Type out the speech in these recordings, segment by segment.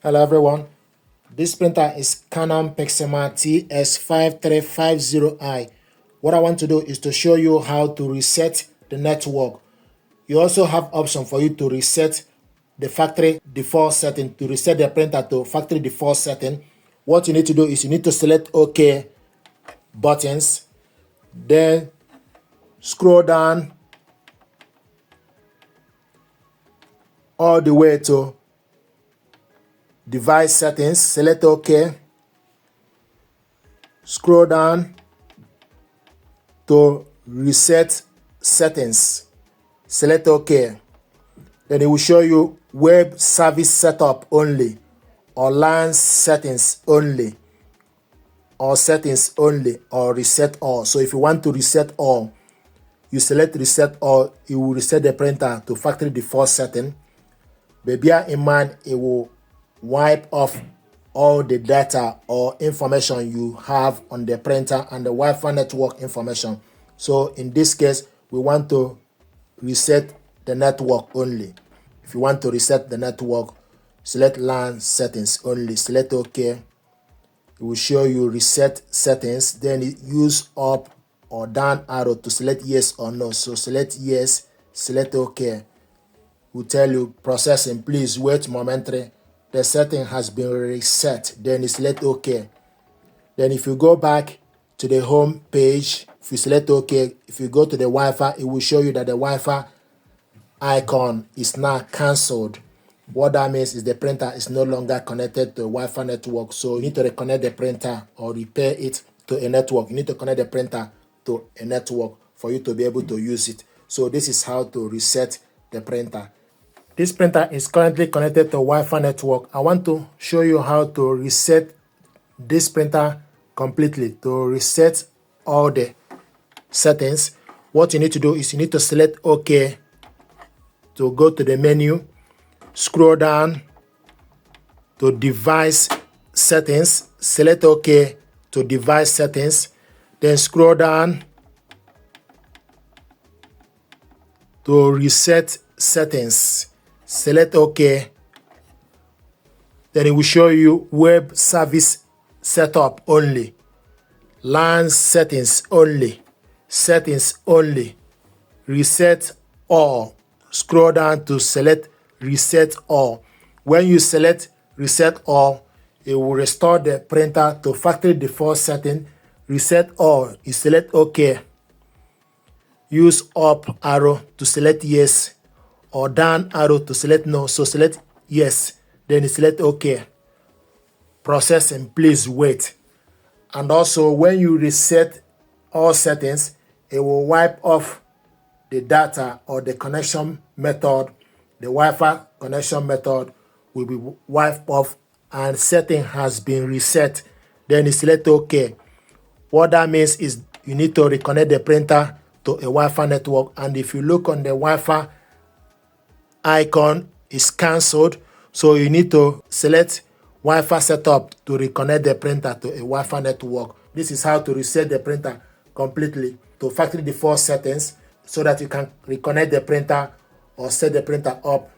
Hello everyone, this printer is Canon Pixma TS5350i. What I want to do is to show you how to reset the network. You also have option for you to reset the factory default setting, to reset the printer to factory default setting. What you need to do is you need to select OK buttons, then scroll down all the way to device settings, select OK, scroll down to reset settings, select OK. Then it will show you web service setup only, or LAN settings only, or settings only, or reset all. So if you want to reset all, you select reset all, it will reset the printer to factory default setting. But bear in mind, it will wipe off all the data or information you have on the printer and the Wi-Fi network information. So in this case, we want to reset the network only. If you want to reset the network, select LAN settings only, select OK. It will show you reset settings, then use up or down arrow to select yes or no. So select yes, select OK. It will tell you processing, please wait momentarily. The setting has been reset, then you select OK. Then if you go back to the home page, if you select OK, if you go to the Wi-Fi, it will show you that the Wi-Fi icon is now cancelled. What that means is the printer is no longer connected to a Wi-Fi network, so you need to reconnect the printer or repair it to a network. You need to connect the printer to a network for you to be able to use it. So this is how to reset the printer. This printer is currently connected to a Wi-Fi network. I want to show you how to reset this printer completely, to reset all the settings. What you need to do is you need to select OK to go to the menu, scroll down to device settings, select OK to device settings, then scroll down to reset settings, select OK. Then it will show you web service setup only, LAN settings only, reset all. Scroll down to select reset all. When you select reset all, it will restore the printer to factory default setting. Reset all, you select OK. Use up arrow to select yes, or down arrow to select no. So select yes, then you select OK. Processing, please wait. And also when you reset all settings, it will wipe off the data or the connection method. The Wi-Fi connection method will be wiped off and setting has been reset. Then you select OK. What that means is you need to reconnect the printer to a Wi-Fi network, and if you look on the Wi-Fi icon, is cancelled, so you need to select Wi-Fi setup to reconnect the printer to a Wi-Fi network. This is how to reset the printer completely to factory default settings so that you can reconnect the printer or set the printer up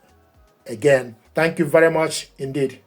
again. Thank you very much indeed.